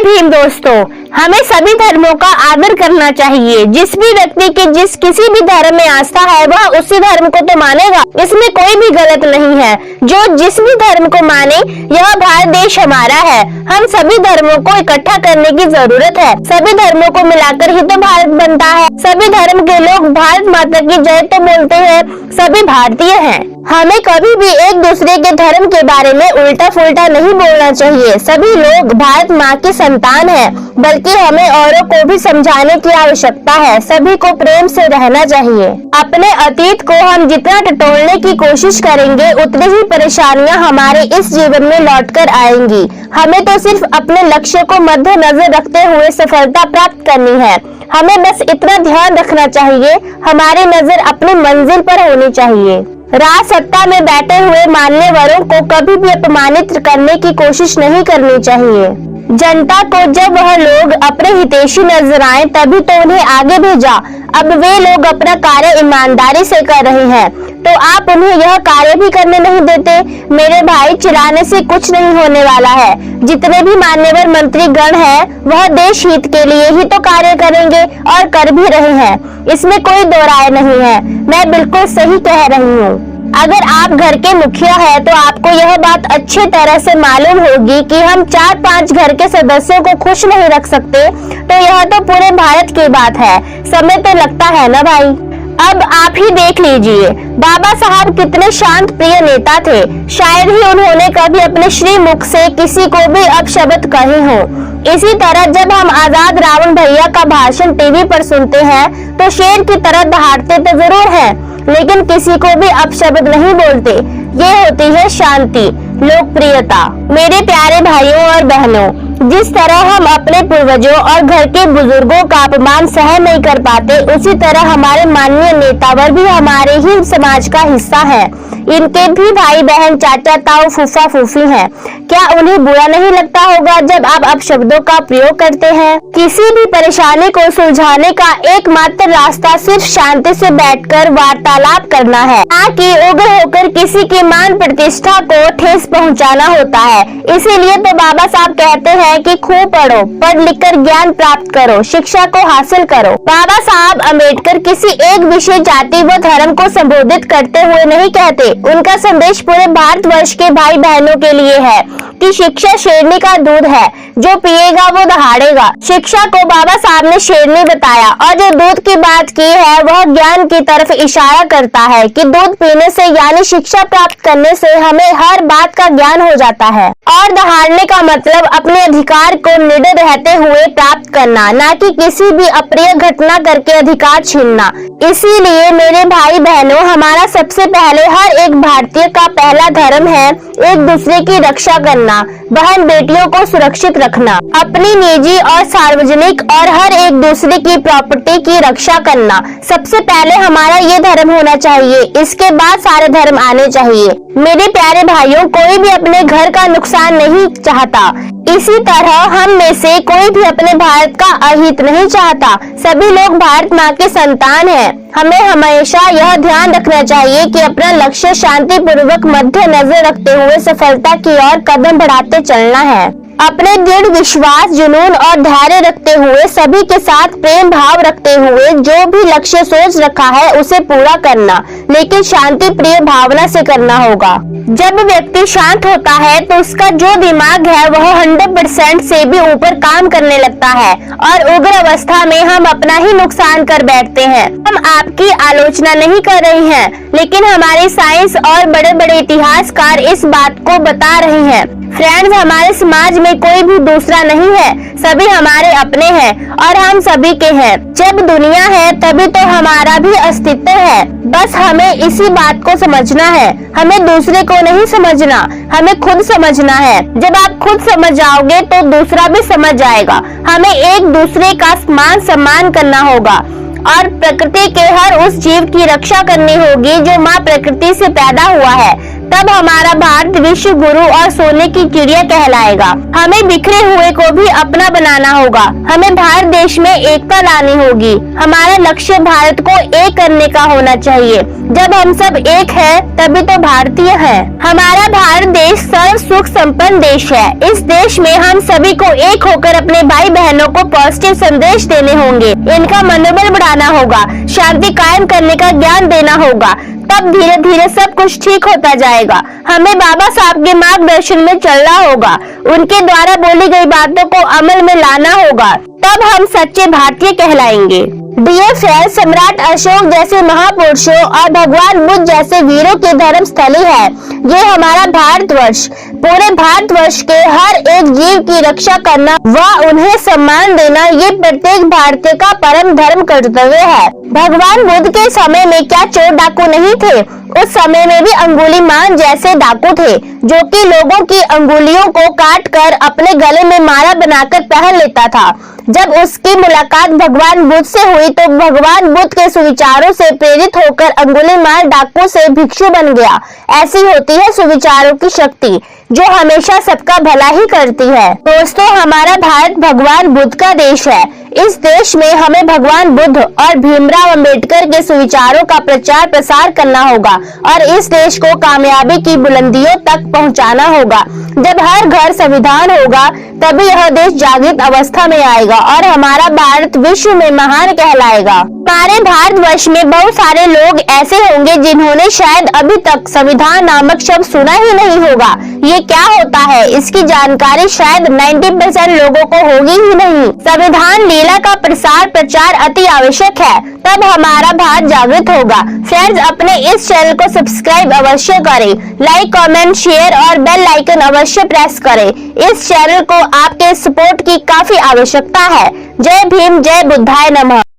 भीम दोस्तों, हमें सभी धर्मों का आदर करना चाहिए। जिस भी व्यक्ति की किसी भी धर्म में आस्था है वह उसी धर्म को तो मानेगा, इसमें कोई भी गलत नहीं है। जो जिस भी धर्म को माने, यह भारत देश हमारा है। हम सभी धर्मों को इकट्ठा करने की जरूरत है। सभी धर्मों को मिलाकर ही तो भारत बनता है। सभी धर्म के लोग भारत माता की जय तो बोलते हैं, सभी भारतीय हैं। हमें कभी भी एक दूसरे के धर्म के बारे में उल्टा फुल्टा नहीं बोलना चाहिए। सभी लोग भारत माँ की संतान हैं, बल्कि हमें औरों को भी समझाने की आवश्यकता है। सभी को प्रेम से रहना चाहिए। अपने अतीत को हम जितना टटोलने की कोशिश करेंगे, उतनी ही परेशानियां हमारे इस जीवन में लौटकर आएंगी। हमें तो सिर्फ अपने लक्ष्य को मद्देनजर रखते हुए सफलता प्राप्त करनी है। हमें बस इतना ध्यान रखना चाहिए, हमारी नजर अपनी मंजिल पर होनी चाहिए। राज सत्ता में बैठे हुए मान्यवरों को कभी भी अपमानित करने की कोशिश नहीं करनी चाहिए। जनता को जब वह लोग अपने हितैषी नजर आए तभी तो उन्हें आगे भेजा। अब वे लोग अपना कार्य ईमानदारी से कर रहे हैं, तो आप उन्हें यह कार्य भी करने नहीं देते। मेरे भाई, चिल्लाने से कुछ नहीं होने वाला है। जितने भी मान्यवर मंत्री गण हैं, वह देश हित के लिए ही तो कार्य करेंगे और कर भी रहे हैं। इसमें कोई दो राय नहीं है। मैं बिल्कुल सही कह रही हूँ। अगर आप घर के मुखिया हैं, तो आपको यह बात अच्छी तरह से मालूम होगी कि हम 4-5 घर के सदस्यों को खुश नहीं रख सकते, तो यह तो पूरे भारत की बात है। समय तो लगता है ना भाई। अब आप ही देख लीजिए, बाबा साहब कितने शांत प्रिय नेता थे। शायद ही उन्होंने कभी अपने श्री मुख से किसी को भी अपशब्द कहे हो। इसी तरह जब हम आजाद रावण भैया का भाषण टीवी पर सुनते हैं, तो शेर की तरह दहाड़ते तो जरूर हैं, लेकिन किसी को भी अपशब्द नहीं बोलते। ये होती है शांति, लोकप्रियता। मेरे प्यारे भाइयों और बहनों, जिस तरह हम अपने पूर्वजों और घर के बुजुर्गों का अपमान सहन नहीं कर पाते, उसी तरह हमारे माननीय नेतावर भी हमारे ही समाज का हिस्सा है। इनके भी भाई बहन, चाचा ताऊ, फूफा फूफी हैं। क्या उन्हें बुरा नहीं लगता होगा जब आप अपशब्दों का प्रयोग करते हैं? किसी भी परेशानी को सुलझाने का एकमात्र रास्ता सिर्फ शांति से बैठकर वार्तालाप करना है, ना कि उग्र होकर किसी की मान प्रतिष्ठा को ठेस पहुंचाना होता है। इसीलिए तो बाबा साहब कहते हैं कि खूब पढ़ो, पढ़ लिख कर ज्ञान प्राप्त करो, शिक्षा को हासिल करो। बाबा साहब अम्बेडकर किसी एक विशेष जाति व धर्म को संबोधित करते हुए नहीं कहते। उनका संदेश पूरे भारतवर्ष के भाई बहनों के लिए है कि शिक्षा शेरनी का दूध है, जो पिएगा वो दहाड़ेगा। शिक्षा को बाबा साहब ने शेरनी बताया, और जो दूध की बात की है वह ज्ञान की तरफ इशारा करता है कि दूध पीने से यानी शिक्षा प्राप्त करने से हमें हर बात का ज्ञान हो जाता है। और दहाड़ने का मतलब अपने अधिकार को निडर रहते हुए प्राप्त करना, ना कि किसी भी अप्रिय घटना करके अधिकार छीनना। इसीलिए मेरे भाई बहनों, हमारा सबसे पहले हर एक भारतीय का पहला धर्म है एक दूसरे की रक्षा करना, बहन बेटियों को सुरक्षित रखना, अपनी निजी और सार्वजनिक और हर एक दूसरे की प्रॉपर्टी की रक्षा करना। सबसे पहले हमारा ये धर्म होना चाहिए, इसके बाद सारे धर्म आने चाहिए। मेरे प्यारे भाइयों, कोई भी अपने घर का नुकसान नहीं चाहता। इसी तरह हम में से कोई भी अपने भारत का अहित नहीं चाहता। सभी लोग भारत माँ के संतान हैं। हमें हमेशा यह ध्यान रखना चाहिए कि अपना लक्ष्य शांति पूर्वक मध्य नजर रखते हुए सफलता की ओर कदम बढ़ाते चलना है। अपने दृढ़ विश्वास, जुनून और धैर्य रखते हुए, सभी के साथ प्रेम भाव रखते हुए जो भी लक्ष्य सोच रखा है उसे पूरा करना, लेकिन शांति प्रिय भावना से करना होगा। जब व्यक्ति शांत होता है तो उसका जो दिमाग है वह 100% से भी ऊपर काम करने लगता है, और उग्र अवस्था में हम अपना ही नुकसान कर बैठते हैं। हम आपकी आलोचना नहीं कर रही हैं, लेकिन हमारे साइंस और बड़े बड़े इतिहासकार इस बात को बता रहे हैं। फ्रेंड्स, हमारे समाज में कोई भी दूसरा नहीं है, सभी हमारे अपने हैं और हम सभी के हैं। जब दुनिया है तभी तो हमारा भी अस्तित्व है। बस हमें इसी बात को समझना है। हमें दूसरे को नहीं समझना, हमें खुद समझना है। जब आप खुद समझ जाओगे तो दूसरा भी समझ जाएगा। हमें एक दूसरे का मान सम्मान करना होगा और प्रकृति के हर उस जीव की रक्षा करनी होगी जो माँ प्रकृति से पैदा हुआ है। तब हमारा भारत विश्व गुरु और सोने की चिड़िया कहलाएगा। हमें बिखरे हुए को भी अपना बनाना होगा। हमें भारत देश में एकता लानी होगी। हमारा लक्ष्य भारत को एक करने का होना चाहिए। जब हम सब एक हैं, तभी तो भारतीय हैं। हमारा भारत देश सर्व सुख संपन्न देश है। इस देश में हम सभी को एक होकर अपने भाई बहनों को पॉजिटिव संदेश देने होंगे। इनका मनोबल बढ़ाना होगा, शांति कायम करने का ज्ञान देना होगा। तब धीरे धीरे सब कुछ ठीक होता जाएगा। हमें बाबा साहब के मार्गदर्शन में चलना होगा। उनके द्वारा बोली गई बातों को अमल में लाना होगा। तब हम सच्चे भारतीय कहलाएंगे। डियर फ्रेंड्स, सम्राट अशोक जैसे महापुरुषों और भगवान बुद्ध जैसे वीरों की धर्म स्थली है ये हमारा भारतवर्ष। पूरे भारतवर्ष के हर एक जीव की रक्षा करना व उन्हें सम्मान देना ये प्रत्येक भारतीय का परम धर्म कर्तव्य है। भगवान बुद्ध के समय में क्या चोर डाकू नहीं थे? उस समय में भी अंगुलीमान जैसे डाकू थे, जो कि लोगों की अंगुलियों को काट कर अपने गले में माला बनाकर पहन लेता था। जब उसकी मुलाकात भगवान बुद्ध से हुई तो भगवान बुद्ध के सुविचारों से प्रेरित होकर अंगुलीमाल डाकू से भिक्षु बन गया। ऐसी होती है सुविचारों की शक्ति, जो हमेशा सबका भला ही करती है। दोस्तों, हमारा भारत भगवान बुद्ध का देश है। इस देश में हमें भगवान बुद्ध और भीमराव अंबेडकर के सुविचारों का प्रचार प्रसार करना होगा और इस देश को कामयाबी की बुलंदियों तक पहुंचाना होगा। जब हर घर संविधान होगा तभी यह देश जागृत अवस्था में आएगा और हमारा भारत विश्व में महान कहलाएगा। हमारे भारतवर्ष में बहुत सारे लोग ऐसे होंगे जिन्होंने शायद अभी तक संविधान नामक शब्द सुना ही नहीं होगा। ये क्या होता है, इसकी जानकारी शायद 90% लोगों को होगी ही नहीं। संविधान लीला का प्रचार अति आवश्यक है, तब हमारा भारत जागृत होगा। फ्रेंड्स, अपने इस चैनल को सब्सक्राइब अवश्य करें, लाइक, कमेंट, शेयर और बेल आइकन अवश्य प्रेस करें। इस चैनल को आपके सपोर्ट की काफी आवश्यकता है। जय भीम, जय बुद्धाय नमः।